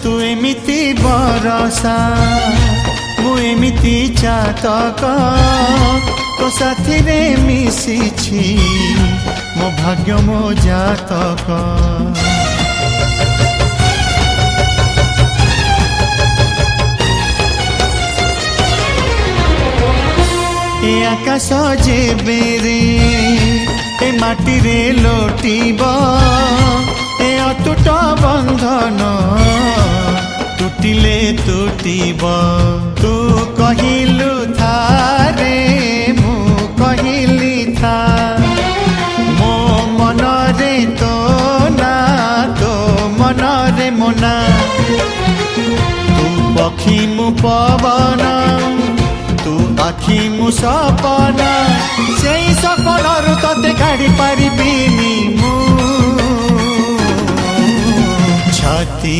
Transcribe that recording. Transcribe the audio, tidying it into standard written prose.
तू एमिति बरसा मु एमिति चातक तो साथी रे मिशिछि मो भाग्य मो जातक। ए आकाश जेबे रे ए माटी रे लोटिब ए अटूट बंधन टूटिले टूटिब। तू कहिलु था रे मु कहिली था मो मन रे तो ना तो मन रे मोना। तू पक्षी मु पवन तू आखि मु सपना से सपनरु तते काढ़ी पारिबिनी मु छाती।